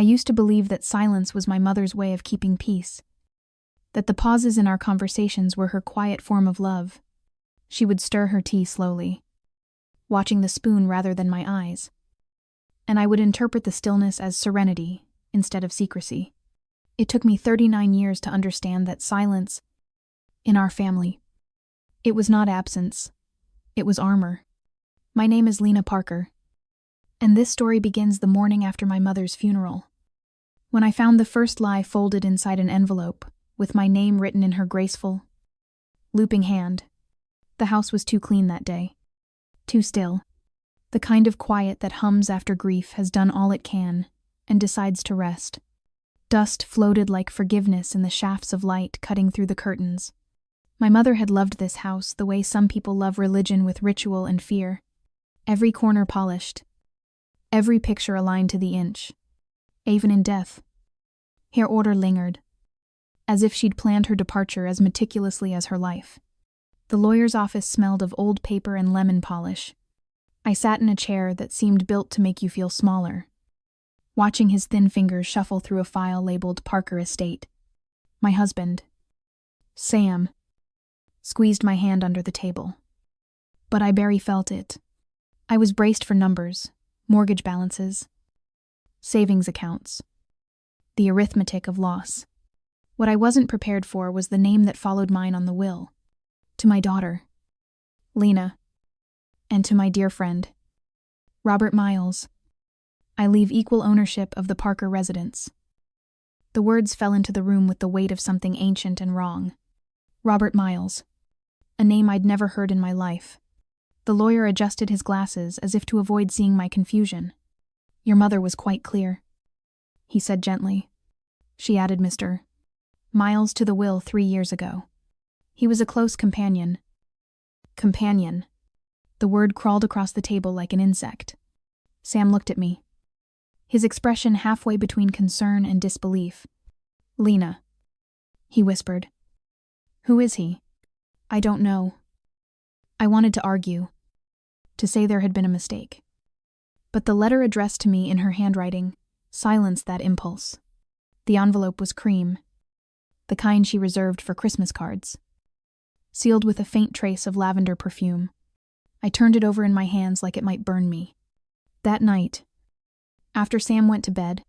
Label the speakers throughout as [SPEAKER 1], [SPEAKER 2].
[SPEAKER 1] used to believe that silence was my mother's way of keeping peace, that the pauses in our conversations were her quiet form of love. She would stir her tea slowly, watching the spoon rather than my eyes, and I would interpret the stillness as serenity instead of secrecy. It took me 39 years to understand that silence, in our family, it was not absence, it was armor. My name is Lena Parker, and this story begins the morning after my mother's funeral, when I found the first lie folded inside an envelope, with my name written in her graceful, looping hand. The house was too clean that day, too still. The kind of quiet that hums after grief has done all it can and decides to rest. Dust floated like forgiveness in the shafts of light cutting through the curtains. My mother had loved this house the way some people love religion, with ritual and fear. Every corner polished, every picture aligned to the inch. Even in death, her order lingered, as if she'd planned her departure as meticulously as her life. The lawyer's office smelled of old paper and lemon polish. I sat in a chair that seemed built to make you feel smaller, watching his thin fingers shuffle through a file labeled Parker Estate. My husband, Sam, squeezed my hand under the table. But I barely felt it. I was braced for numbers, mortgage balances, savings accounts, the arithmetic of loss. What I wasn't prepared for was the name that followed mine on the will. To my daughter, Lena, and to my dear friend, Robert Miles, I leave equal ownership of the Parker residence. The words fell into the room with the weight of something ancient and wrong. Robert Miles, a name I'd never heard in my life. The lawyer adjusted his glasses as if to avoid seeing my confusion. Your mother was quite clear, he said gently. She added Mr. Miles to the will 3 years ago. He was a close companion. Companion. The word crawled across the table like an insect. Sam looked at me, his expression halfway between concern and disbelief. Lena, he whispered. Who is he? I don't know. I wanted to argue, to say there had been a mistake. But the letter addressed to me in her handwriting silenced that impulse. The envelope was cream, the kind she reserved for Christmas cards, sealed with a faint trace of lavender perfume. I turned it over in my hands like it might burn me. That night, after Sam went to bed,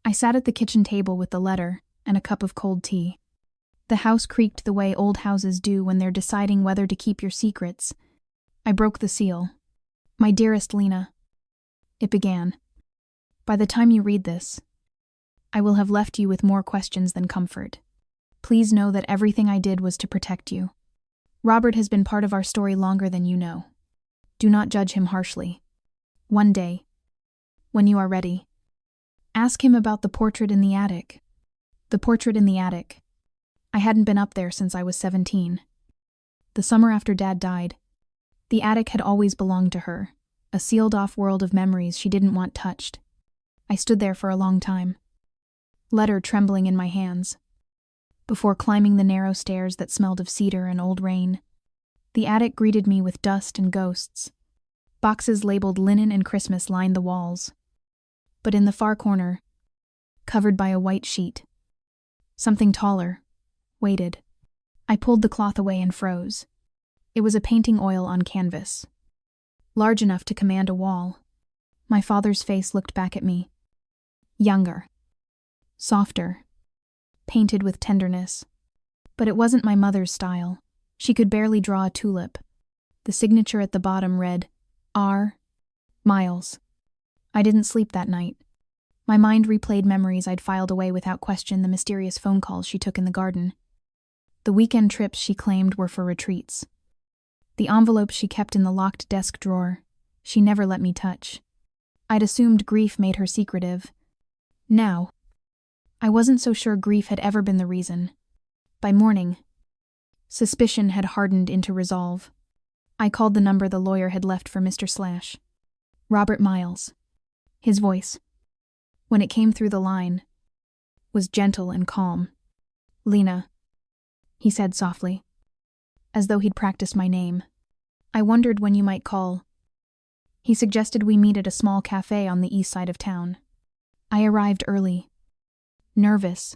[SPEAKER 1] I sat at the kitchen table with the letter and a cup of cold tea. The house creaked the way old houses do when they're deciding whether to keep your secrets. I broke the seal. My dearest Lena, it began. By the time you read this, I will have left you with more questions than comfort. Please know that everything I did was to protect you. Robert has been part of our story longer than you know. Do not judge him harshly. One day, when you are ready, ask him about the portrait in the attic. The portrait in the attic. I hadn't been up there since I was 17. The summer after Dad died, the attic had always belonged to her, a sealed-off world of memories she didn't want touched. I stood there for a long time, letter trembling in my hands, before climbing the narrow stairs that smelled of cedar and old rain. The attic greeted me with dust and ghosts. Boxes labeled linen and Christmas lined the walls. But in the far corner, covered by a white sheet, something taller waited. I pulled the cloth away and froze. It was a painting oil on canvas, large enough to command a wall. My father's face looked back at me. Younger, softer, painted with tenderness. But it wasn't my mother's style. She could barely draw a tulip. The signature at the bottom read, R. Miles. I didn't sleep that night. My mind replayed memories I'd filed away without question, the mysterious phone calls she took in the garden, the weekend trips she claimed were for retreats, the envelopes she kept in the locked desk drawer she never let me touch. I'd assumed grief made her secretive. Now, I wasn't so sure grief had ever been the reason. By morning, suspicion had hardened into resolve. I called the number the lawyer had left for Mr. Slash. Robert Miles. His voice, when it came through the line, was gentle and calm. Lena, he said softly, as though he'd practiced my name. I wondered when you might call. He suggested we meet at a small cafe on the east side of town. I arrived early, nervous,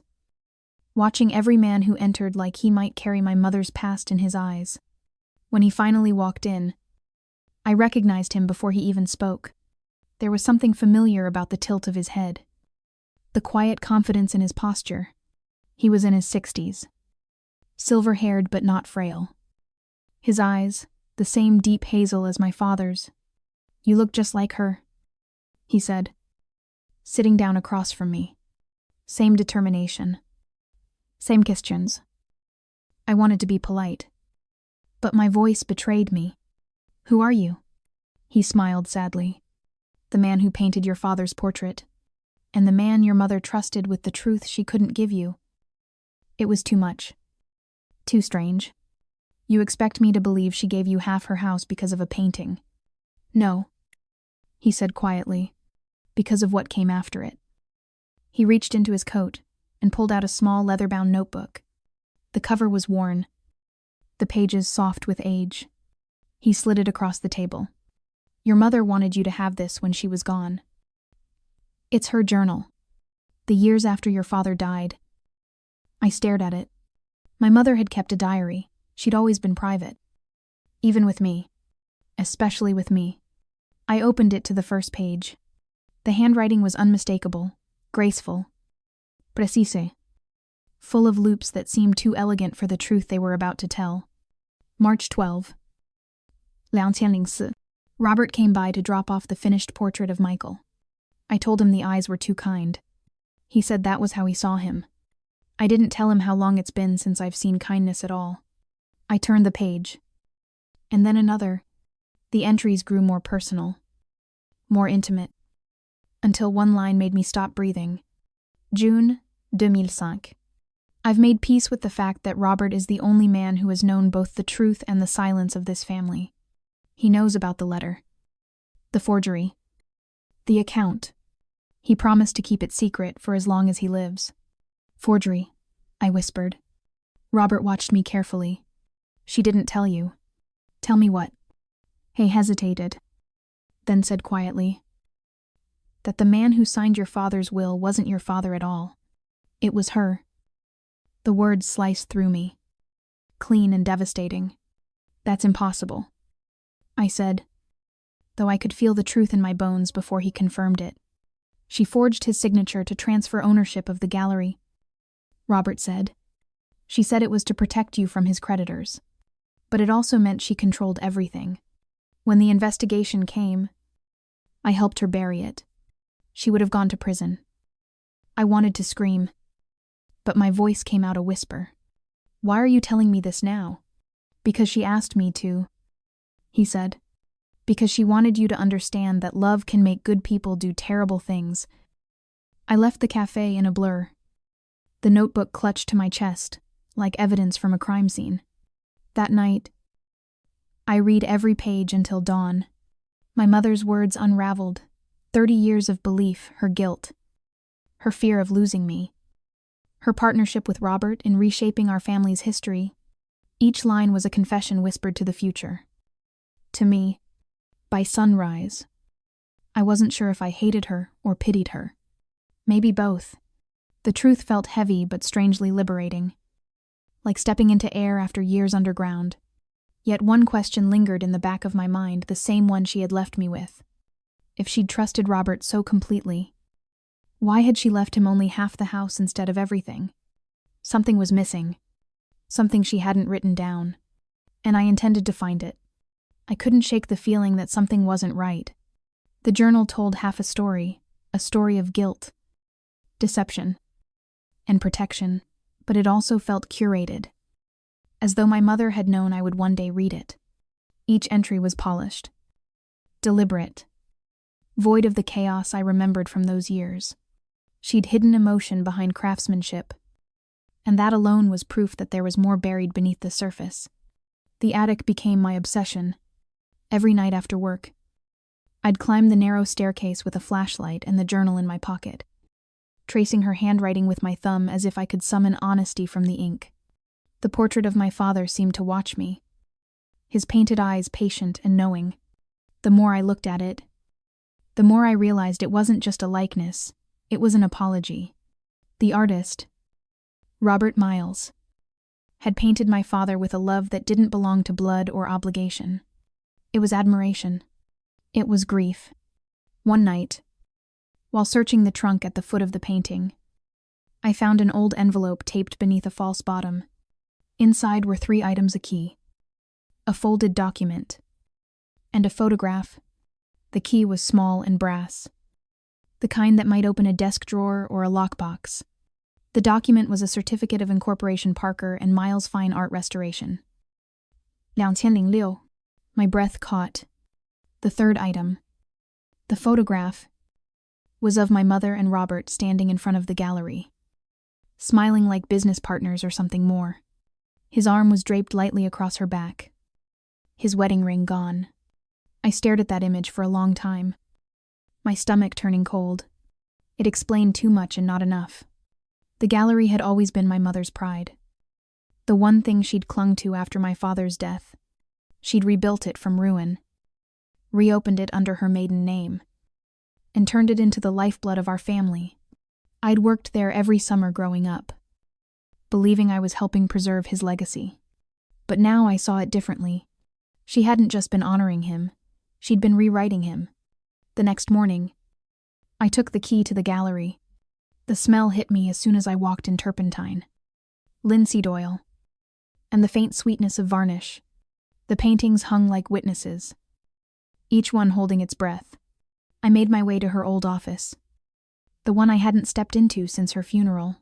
[SPEAKER 1] watching every man who entered like he might carry my mother's past in his eyes. When he finally walked in, I recognized him before he even spoke. There was something familiar about the tilt of his head, the quiet confidence in his posture. He was in his 60s, silver-haired but not frail. His eyes, the same deep hazel as my father's. "You look just like her," he said, sitting down across from me. Same determination. Same questions. I wanted to be polite, but my voice betrayed me. "Who are you?" He smiled sadly. "The man who painted your father's portrait, and the man your mother trusted with the truth she couldn't give you." It was too much. Too strange. "You expect me to believe she gave you half her house because of a painting?" "No," he said quietly, "because of what came after it." He reached into his coat and pulled out a small leather-bound notebook. The cover was worn, the pages soft with age. He slid it across the table. "Your mother wanted you to have this when she was gone. It's her journal, the years after your father died." I stared at it. My mother had kept a diary. She'd always been private. Even with me. Especially with me. I opened it to the first page. The handwriting was unmistakable, graceful, précise, full of loops that seemed too elegant for the truth they were about to tell. March 12. 2004. Robert came by to drop off the finished portrait of Michael. I told him the eyes were too kind. He said that was how he saw him. I didn't tell him how long it's been since I've seen kindness at all. I turned the page. And then another. The entries grew more personal, more intimate, until one line made me stop breathing. June 2005. I've made peace with the fact that Robert is the only man who has known both the truth and the silence of this family. He knows about the letter, the forgery, the account. He promised to keep it secret for as long as he lives. "Forgery," I whispered. Robert watched me carefully. "She didn't tell you." "Tell me what?" He hesitated, then said quietly, "That the man who signed your father's will wasn't your father at all. It was her." The words sliced through me, clean and devastating. "That's impossible," I said, though I could feel the truth in my bones before he confirmed it. "She forged his signature to transfer ownership of the gallery," Robert said. "She said it was to protect you from his creditors. But it also meant she controlled everything. When the investigation came, I helped her bury it. She would have gone to prison." I wanted to scream, but my voice came out a whisper. "Why are you telling me this now?" "Because she asked me to," he said. "Because she wanted you to understand that love can make good people do terrible things." I left the cafe in a blur. The notebook clutched to my chest, like evidence from a crime scene. That night, I read every page until dawn. My mother's words unraveled. 30 years of belief, her guilt, her fear of losing me, her partnership with Robert in reshaping our family's history. Each line was a confession whispered to the future. To me, by sunrise. I wasn't sure if I hated her or pitied her. Maybe both. The truth felt heavy but strangely liberating, like stepping into air after years underground. Yet one question lingered in the back of my mind, the same one she had left me with. If she'd trusted Robert so completely, why had she left him only half the house instead of everything? Something was missing. Something she hadn't written down. And I intended to find it. I couldn't shake the feeling that something wasn't right. The journal told half a story of guilt, deception, and protection, but it also felt curated, as though my mother had known I would one day read it. Each entry was polished, deliberate, void of the chaos I remembered from those years. She'd hidden emotion behind craftsmanship, and that alone was proof that there was more buried beneath the surface. The attic became my obsession. Every night after work, I'd climb the narrow staircase with a flashlight and the journal in my pocket, tracing her handwriting with my thumb as if I could summon honesty from the ink. The portrait of my father seemed to watch me, his painted eyes patient and knowing. The more I looked at it, the more I realized it wasn't just a likeness, It was an apology. The artist, Robert Miles, had painted my father with a love that didn't belong to blood or obligation. It was admiration. It was grief. One night, while searching the trunk at the foot of the painting, I found an old envelope taped beneath a false bottom. Inside were 3 items: a key, a folded document, and a photograph. The key was small and brass, the kind that might open a desk drawer or a lockbox. The document was a certificate of incorporation Parker and Miles Fine Art Restoration. 2006. My breath caught. The 3rd item, the photograph, was of my mother and Robert standing in front of the gallery, smiling like business partners or something more. His arm was draped lightly across her back, his wedding ring gone. I stared at that image for a long time, my stomach turning cold. It explained too much and not enough. The gallery had always been my mother's pride. The one thing she'd clung to after my father's death. She'd rebuilt it from ruin, reopened it under her maiden name, and turned it into the lifeblood of our family. I'd worked there every summer growing up, believing I was helping preserve his legacy. But now I saw it differently. She hadn't just been honoring him, she'd been rewriting him. The next morning, I took the key to the gallery. The smell hit me as soon as I walked in turpentine, linseed oil, and the faint sweetness of varnish. The paintings hung like witnesses, each one holding its breath. I made my way to her old office, the one I hadn't stepped into since her funeral.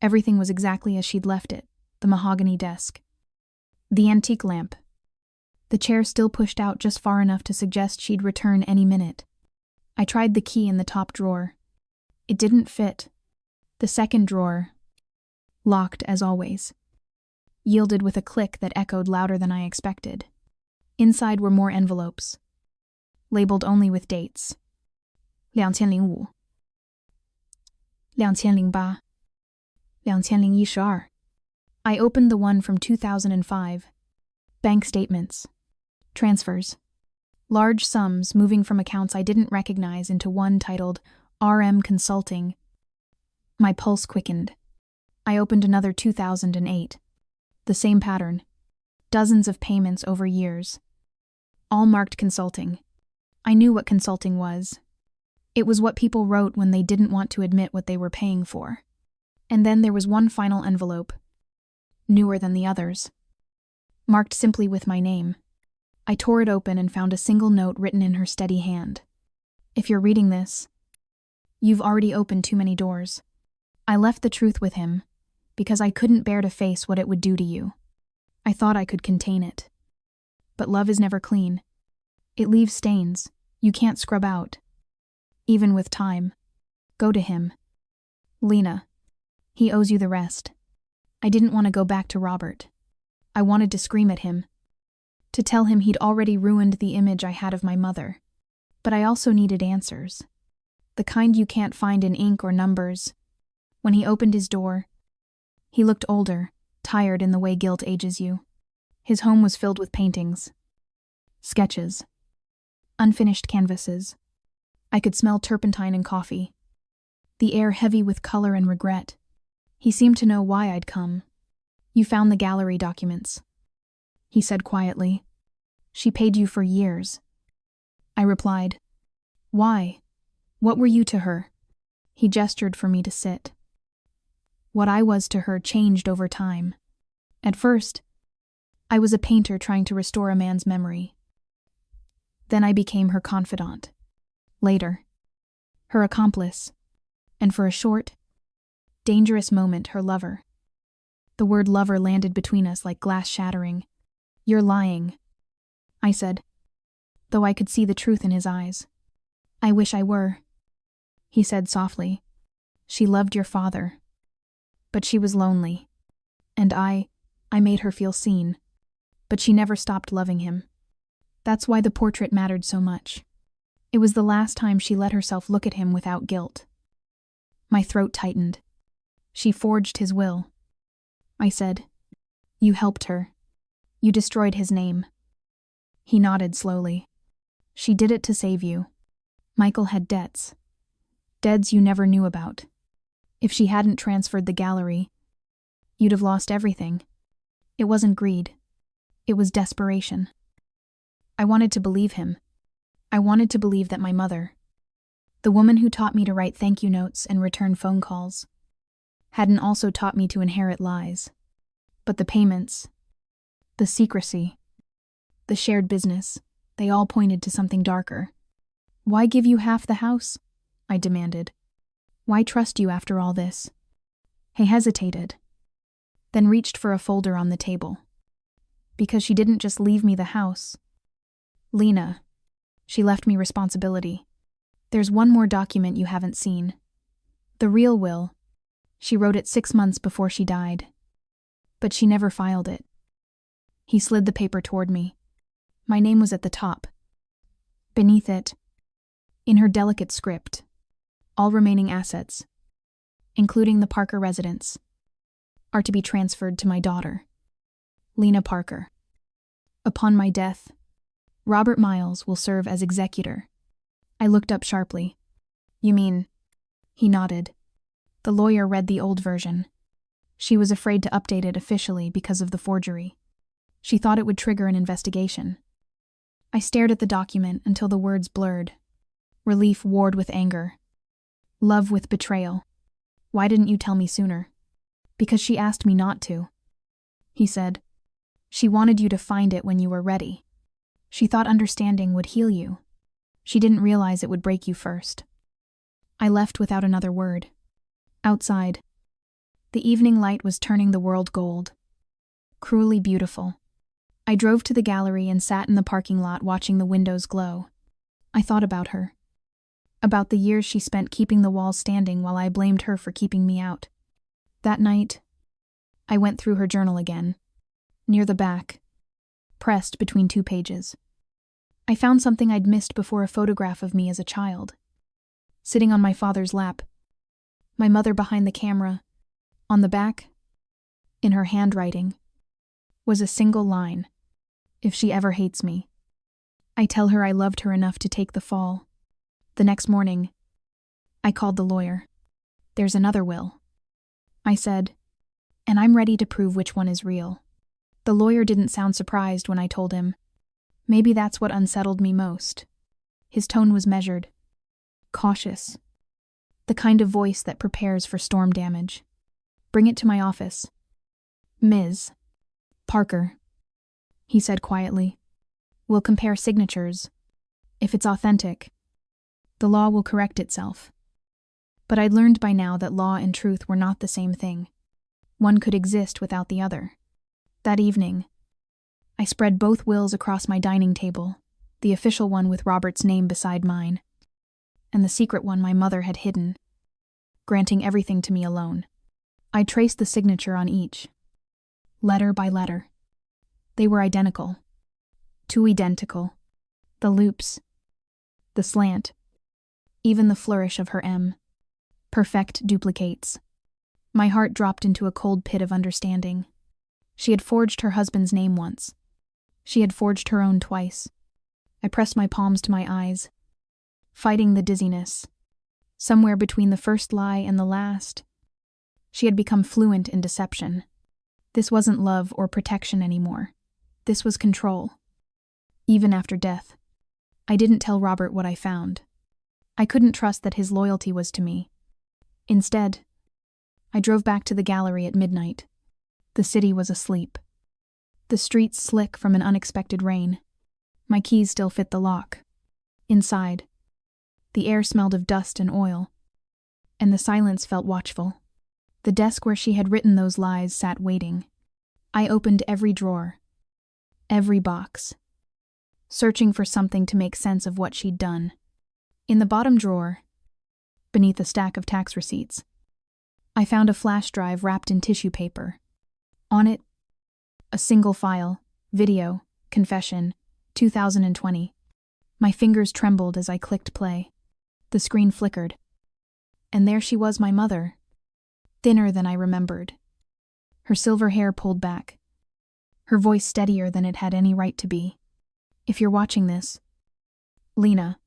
[SPEAKER 1] Everything was exactly as she'd left it: the mahogany desk, the antique lamp, the chair still pushed out just far enough to suggest she'd return any minute. I tried the key in the top drawer. It didn't fit. The second drawer, locked as always, yielded with a click that echoed louder than I expected. Inside were more envelopes, labeled only with dates: 2005, 2008, 2012. I opened the one from 2005. Bank statements, transfers, large sums moving from accounts I didn't recognize into one titled RM Consulting. My pulse quickened. I opened another 2008. The same pattern. Dozens of payments over years. All marked consulting. I knew what consulting was. It was what people wrote when they didn't want to admit what they were paying for. And then there was one final envelope, newer than the others, marked simply with my name. I tore it open and found a single note written in her steady hand. If you're reading this, you've already opened too many doors. I left the truth with him, because I couldn't bear to face what it would do to you. I thought I could contain it. But love is never clean. It leaves stains you can't scrub out, even with time. Go to him. Lena. He owes you the rest. I didn't want to go back to Robert. I wanted to scream at him, to tell him he'd already ruined the image I had of my mother. But I also needed answers. The kind you can't find in ink or numbers. When he opened his door, he looked older, tired in the way guilt ages you. His home was filled with paintings, sketches, unfinished canvases. I could smell turpentine and coffee, the air heavy with color and regret. He seemed to know why I'd come. You found the gallery documents, he said quietly. She paid you for years. I replied, why? What were you to her? He gestured for me to sit. What I was to her changed over time. At first, I was a painter trying to restore a man's memory. Then I became her confidant. Later, her accomplice. And for a short, dangerous moment, her lover. The word lover landed between us like glass shattering. You're lying, I said, though I could see the truth in his eyes. I wish I were, he said softly. She loved your father. But she was lonely. And I made her feel seen. But she never stopped loving him. That's why the portrait mattered so much. It was the last time she let herself look at him without guilt. My throat tightened. She forged his will. I said, you helped her. You destroyed his name. He nodded slowly. She did it to save you. Michael had debts. Deads you never knew about. If she hadn't transferred the gallery, you'd have lost everything. It wasn't greed. It was desperation. I wanted to believe him. I wanted to believe that my mother, the woman who taught me to write thank you notes and return phone calls, hadn't also taught me to inherit lies. But the payments, the secrecy, the shared business, they all pointed to something darker. Why give you half the house? I demanded. Why trust you after all this? He hesitated, then reached for a folder on the table. Because she didn't just leave me the house. Lena, she left me responsibility. There's one more document you haven't seen. The real will. She wrote it 6 months before she died. But she never filed it. He slid the paper toward me. My name was at the top. Beneath it, in her delicate script, all remaining assets, including the Parker residence, are to be transferred to my daughter, Lena Parker. Upon my death, Robert Miles will serve as executor. I looked up sharply. You mean? He nodded. The lawyer read the old version. She was afraid to update it officially because of the forgery. She thought it would trigger an investigation. I stared at the document until the words blurred. Relief warred with anger. Love with betrayal. Why didn't you tell me sooner? Because she asked me not to. He said, she wanted you to find it when you were ready. She thought understanding would heal you. She didn't realize it would break you first. I left without another word. Outside, the evening light was turning the world gold. Cruelly beautiful. I drove to the gallery and sat in the parking lot watching the windows glow. I thought about her. About the years she spent keeping the walls standing while I blamed her for keeping me out. That night, I went through her journal again. Near the back, pressed between 2 pages. I found something I'd missed before, a photograph of me as a child. Sitting on my father's lap, my mother behind the camera. On the back, in her handwriting, was a single line. If she ever hates me, I tell her I loved her enough to take the fall. The next morning, I called the lawyer. There's another will, I said, and I'm ready to prove which one is real. The lawyer didn't sound surprised when I told him. Maybe that's what unsettled me most. His tone was measured, cautious, the kind of voice that prepares for storm damage. Bring it to my office. Ms. Parker, he said quietly. We'll compare signatures. If it's authentic, the law will correct itself. But I'd learned by now that law and truth were not the same thing. One could exist without the other. That evening, I spread both wills across my dining table, the official one with Robert's name beside mine, and the secret one my mother had hidden, granting everything to me alone. I traced the signature on each, letter by letter. They were identical. Too identical. The loops, the slant, even the flourish of her M. Perfect duplicates. My heart dropped into a cold pit of understanding. She had forged her husband's name once. She had forged her own twice. I pressed my palms to my eyes, fighting the dizziness. Somewhere between the first lie and the last, she had become fluent in deception. This wasn't love or protection anymore. This was control. Even after death, I didn't tell Robert what I found. I couldn't trust that his loyalty was to me. Instead, I drove back to the gallery at midnight. The city was asleep. The streets slick from an unexpected rain. My keys still fit the lock. Inside, the air smelled of dust and oil, and the silence felt watchful. The desk where she had written those lies sat waiting. I opened every drawer, every box, searching for something to make sense of what she'd done. In the bottom drawer, beneath a stack of tax receipts, I found a flash drive wrapped in tissue paper. On it, a single file, video, confession, 2020. My fingers trembled as I clicked play. The screen flickered. And there she was, my mother, thinner than I remembered. Her silver hair pulled back, her voice steadier than it had any right to be. If you're watching this, Lena,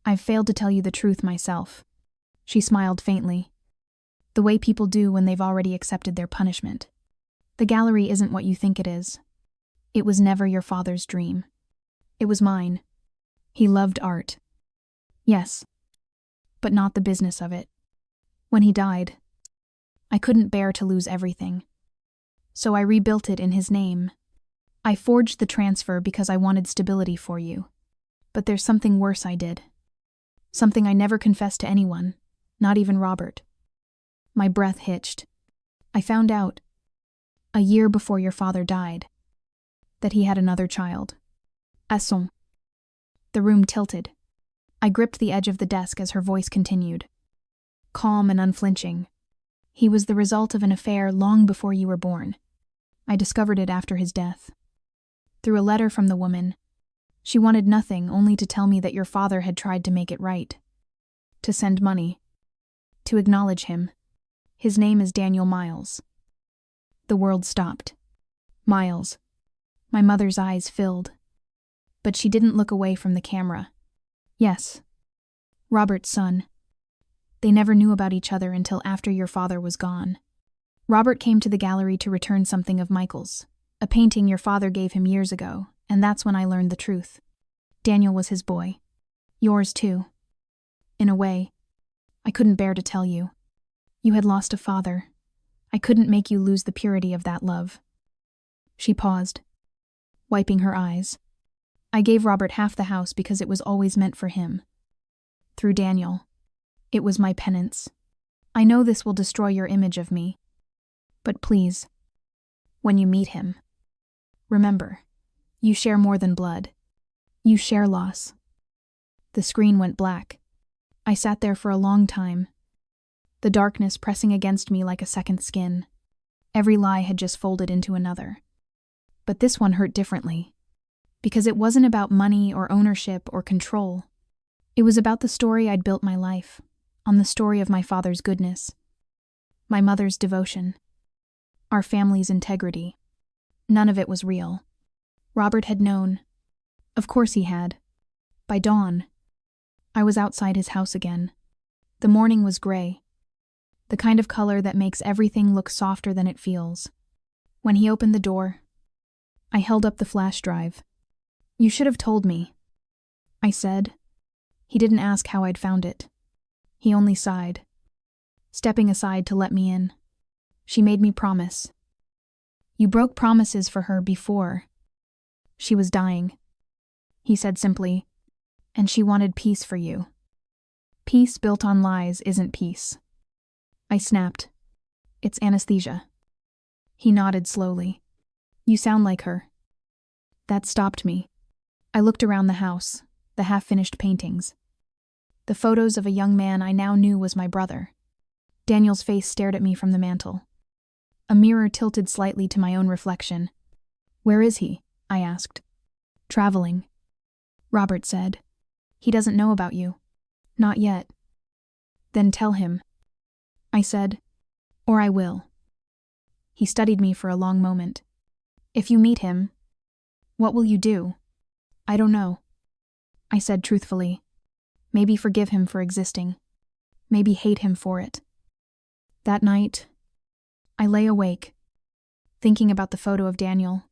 [SPEAKER 1] I've failed to tell you the truth myself. She smiled faintly, the way people do when they've already accepted their punishment. The gallery isn't what you think it is. It was never your father's dream. It was mine. He loved art. Yes, but not the business of it. When he died, I couldn't bear to lose everything. So I rebuilt it in his name. I forged the transfer because I wanted stability for you. But there's something worse I did. Something I never confessed to anyone, not even Robert. My breath hitched. I found out, a year before your father died, that he had another child. Asson. The room tilted. I gripped the edge of the desk as her voice continued. Calm and unflinching. He was the result of an affair long before you were born. I discovered it after his death. Through a letter from the woman. She wanted nothing, only to tell me that your father had tried to make it right. To send money. To acknowledge him. His name is Daniel Miles. The world stopped. Miles. My mother's eyes filled. But she didn't look away from the camera. Yes. Robert's son. They never knew about each other until after your father was gone. Robert came to the gallery to return something of Michael's, a painting your father gave him years ago, and that's when I learned the truth. Daniel was his boy. Yours too. In a way, I couldn't bear to tell you. You had lost a father. I couldn't make you lose the purity of that love. She paused, wiping her eyes. I gave Robert half the house because it was always meant for him. Through Daniel. It was my penance. I know this will destroy your image of me. But please, when you meet him, remember, you share more than blood. You share loss. The screen went black. I sat there for a long time, the darkness pressing against me like a second skin. Every lie had just folded into another. But this one hurt differently, because it wasn't about money or ownership or control. It was about the story I'd built my life, on the story of my father's goodness, my mother's devotion, our family's integrity. None of it was real. Robert had known. Of course he had. By dawn, I was outside his house again. The morning was gray, the kind of color that makes everything look softer than it feels. When he opened the door, I held up the flash drive. You should have told me, I said. He didn't ask how I'd found it. He only sighed, stepping aside to let me in. She made me promise. You broke promises for her before. She was dying. He said simply, and she wanted peace for you. Peace built on lies isn't peace. I snapped. It's anesthesia. He nodded slowly. You sound like her. That stopped me. I looked around the house, the half-finished paintings. The photos of a young man I now knew was my brother. Daniel's face stared at me from the mantel. A mirror tilted slightly to my own reflection. Where is he? I asked. Traveling. Robert said. He doesn't know about you. Not yet. Then tell him. I said, or I will. He studied me for a long moment. If you meet him, what will you do? I don't know. I said truthfully. Maybe forgive him for existing. Maybe hate him for it. That night, I lay awake, thinking about the photo of Daniel,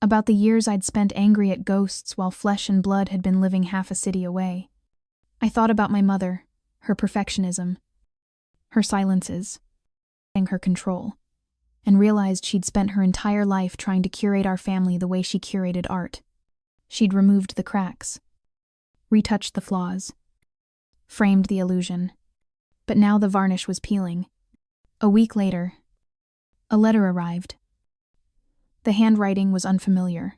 [SPEAKER 1] about the years I'd spent angry at ghosts while flesh and blood had been living half a city away. I thought about my mother, her perfectionism, her silences, and her control, and realized she'd spent her entire life trying to curate our family the way she curated art. She'd removed the cracks, retouched the flaws, framed the illusion. But now the varnish was peeling. A week later, a letter arrived. The handwriting was unfamiliar,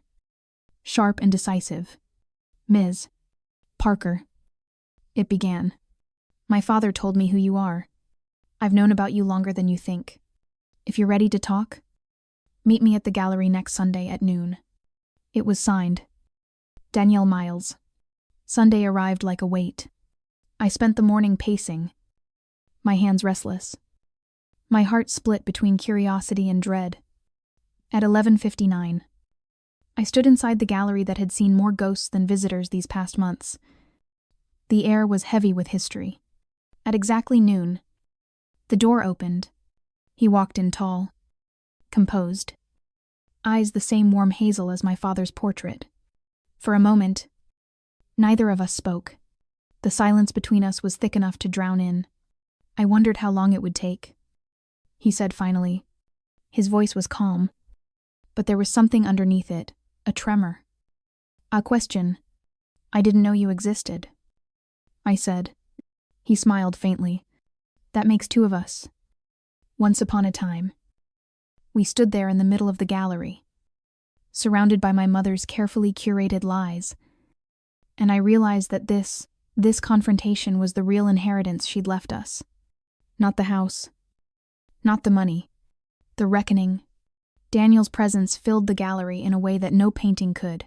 [SPEAKER 1] sharp and decisive. Ms. Parker. It began. My father told me who you are. I've known about you longer than you think. If you're ready to talk, meet me at the gallery next Sunday at noon. It was signed. Danielle Miles. Sunday arrived like a weight. I spent the morning pacing, my hands restless. My heart split between curiosity and dread. At 11:59, I stood inside the gallery that had seen more ghosts than visitors these past months. The air was heavy with history. At exactly noon, the door opened. He walked in tall, composed, eyes the same warm hazel as my father's portrait. For a moment, neither of us spoke. The silence between us was thick enough to drown in. I wondered how long it would take. He said finally. His voice was calm, but there was something underneath it, a tremor. A question. I didn't know you existed, I said. He smiled faintly. That makes two of us. Once upon a time. We stood there in the middle of the gallery, surrounded by my mother's carefully curated lies, and I realized that this confrontation was the real inheritance she'd left us. Not the house, not the money, the reckoning. Daniel's presence filled the gallery in a way that no painting could.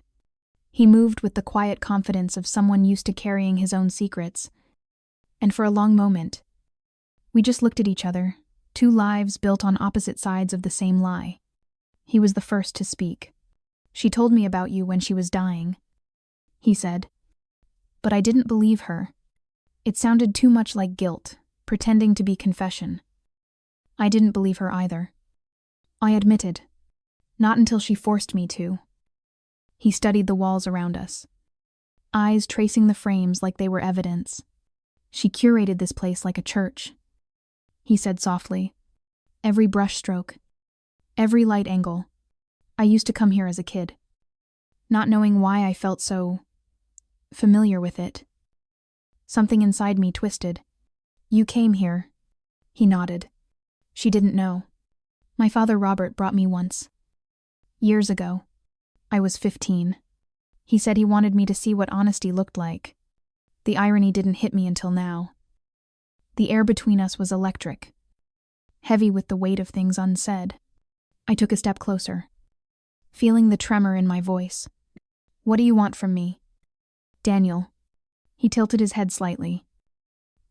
[SPEAKER 1] He moved with the quiet confidence of someone used to carrying his own secrets, and for a long moment, we just looked at each other, two lives built on opposite sides of the same lie. He was the first to speak. She told me about you when she was dying, he said. But I didn't believe her. It sounded too much like guilt, pretending to be confession. I didn't believe her either. I admitted. Not until she forced me to. He studied the walls around us, eyes tracing the frames like they were evidence. She curated this place like a church, he said softly. Every brushstroke, every light angle. I used to come here as a kid, not knowing why I felt so familiar with it. Something inside me twisted. You came here, he nodded. She didn't know. My father Robert brought me once. Years ago. I was 15. He said he wanted me to see what honesty looked like. The irony didn't hit me until now. The air between us was electric, heavy with the weight of things unsaid. I took a step closer, feeling the tremor in my voice. What do you want from me? Daniel. He tilted his head slightly,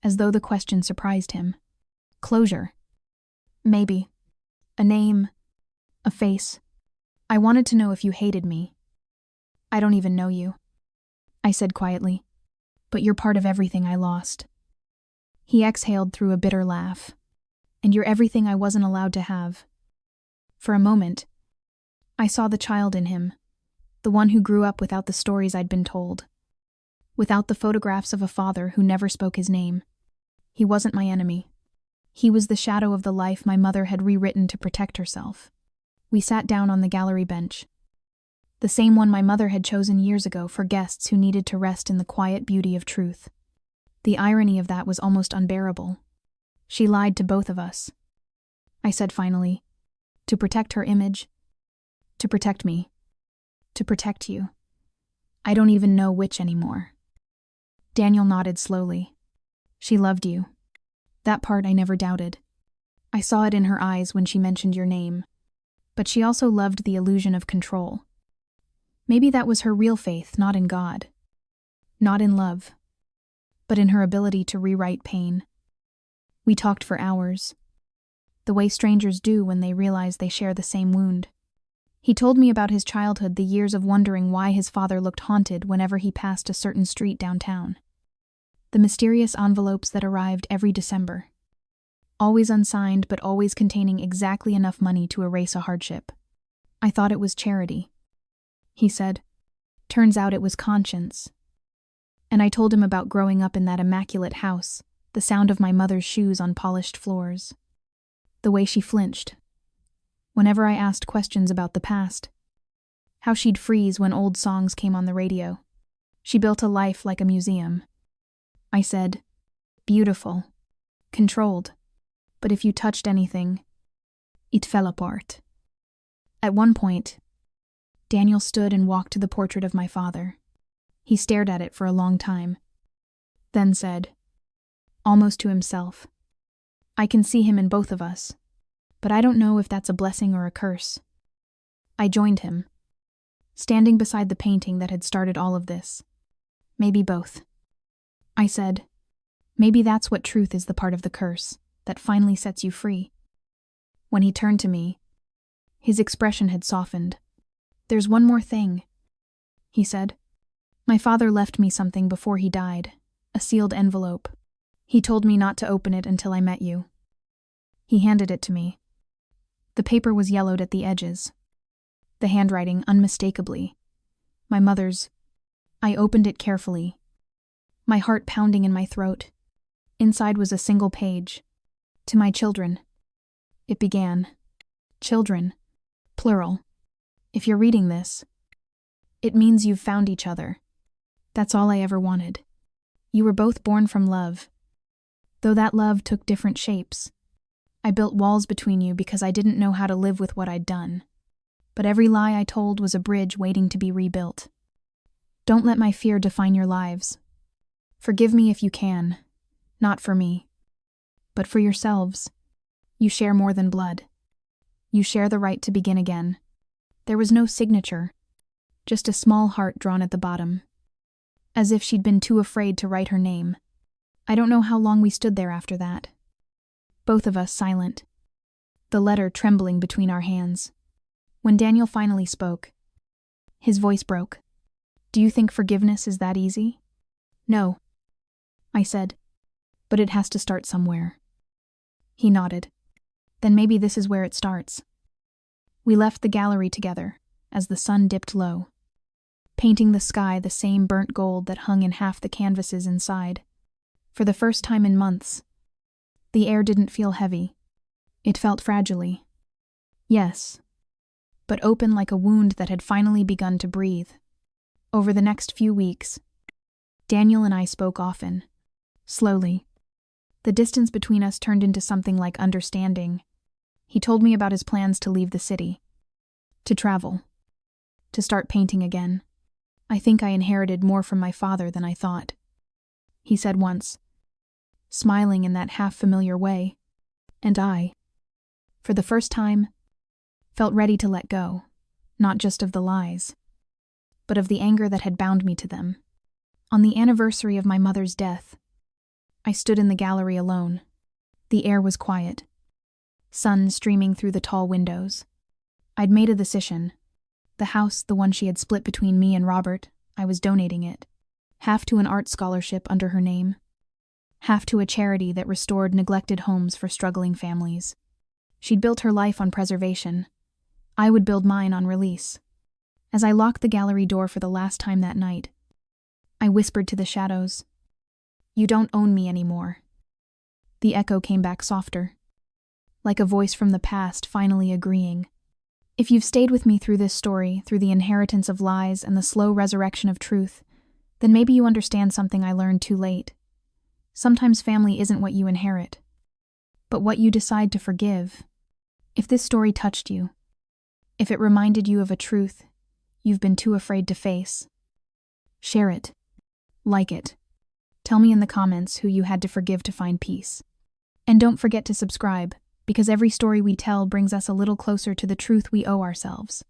[SPEAKER 1] as though the question surprised him. Closure. Maybe. A name. A face. I wanted to know if you hated me. I don't even know you, I said quietly, but you're part of everything I lost. He exhaled through a bitter laugh. And you're everything I wasn't allowed to have. For a moment, I saw the child in him, the one who grew up without the stories I'd been told, without the photographs of a father who never spoke his name. He wasn't my enemy. He was the shadow of the life my mother had rewritten to protect herself. We sat down on the gallery bench, the same one my mother had chosen years ago for guests who needed to rest in the quiet beauty of truth. The irony of that was almost unbearable. She lied to both of us, I said finally, to protect her image, to protect me, to protect you. I don't even know which anymore. Daniel nodded slowly. She loved you. That part I never doubted. I saw it in her eyes when she mentioned your name. But she also loved the illusion of control. Maybe that was her real faith, not in God, not in love, but in her ability to rewrite pain. We talked for hours, the way strangers do when they realize they share the same wound. He told me about his childhood, the years of wondering why his father looked haunted whenever he passed a certain street downtown. The mysterious envelopes that arrived every December. Always unsigned, but always containing exactly enough money to erase a hardship. I thought it was charity, he said. Turns out it was conscience. And I told him about growing up in that immaculate house, the sound of my mother's shoes on polished floors. The way she flinched whenever I asked questions about the past. How she'd freeze when old songs came on the radio. She built a life like a museum. I said, beautiful, controlled. But if you touched anything, it fell apart. At one point, Daniel stood and walked to the portrait of my father. He stared at it for a long time, then said, almost to himself, I can see him in both of us, but I don't know if that's a blessing or a curse. I joined him, standing beside the painting that had started all of this. Maybe both. I said, maybe that's what truth is, the part of the curse that finally sets you free. When he turned to me, his expression had softened. There's one more thing, he said. My father left me something before he died, a sealed envelope. He told me not to open it until I met you. He handed it to me. The paper was yellowed at the edges. The handwriting unmistakably. My mother's. I opened it carefully, my heart pounding in my throat. Inside was a single page. To my children. It began. Children. Plural. If you're reading this, it means you've found each other. That's all I ever wanted. You were both born from love. Though that love took different shapes. I built walls between you because I didn't know how to live with what I'd done. But every lie I told was a bridge waiting to be rebuilt. Don't let my fear define your lives. Forgive me if you can. Not for me, but for yourselves. You share more than blood. You share the right to begin again. There was no signature, just a small heart drawn at the bottom, as if she'd been too afraid to write her name. I don't know how long we stood there after that. Both of us silent, the letter trembling between our hands. When Daniel finally spoke, his voice broke. Do you think forgiveness is that easy? No, I said, but it has to start somewhere. He nodded. Then maybe this is where it starts. We left the gallery together as the sun dipped low, painting the sky the same burnt gold that hung in half the canvases inside. For the first time in months, the air didn't feel heavy. It felt fragile. Yes, but open like a wound that had finally begun to breathe. Over the next few weeks, Daniel and I spoke often, slowly. The distance between us turned into something like understanding. He told me about his plans to leave the city, to travel, to start painting again. I think I inherited more from my father than I thought, he said once, smiling in that half-familiar way. And I, for the first time, felt ready to let go, not just of the lies, but of the anger that had bound me to them. On the anniversary of my mother's death, I stood in the gallery alone. The air was quiet, sun streaming through the tall windows. I'd made a decision. The house, the one she had split between me and Robert, I was donating it. Half to an art scholarship under her name, half to a charity that restored neglected homes for struggling families. She'd built her life on preservation. I would build mine on release. As I locked the gallery door for the last time that night, I whispered to the shadows, "You don't own me anymore." The echo came back softer, like a voice from the past finally agreeing. If you've stayed with me through this story, through the inheritance of lies and the slow resurrection of truth, then maybe you understand something I learned too late. Sometimes family isn't what you inherit, but what you decide to forgive. If this story touched you, if it reminded you of a truth you've been too afraid to face, share it, like it. Tell me in the comments who you had to forgive to find peace. And don't forget to subscribe, because every story we tell brings us a little closer to the truth we owe ourselves.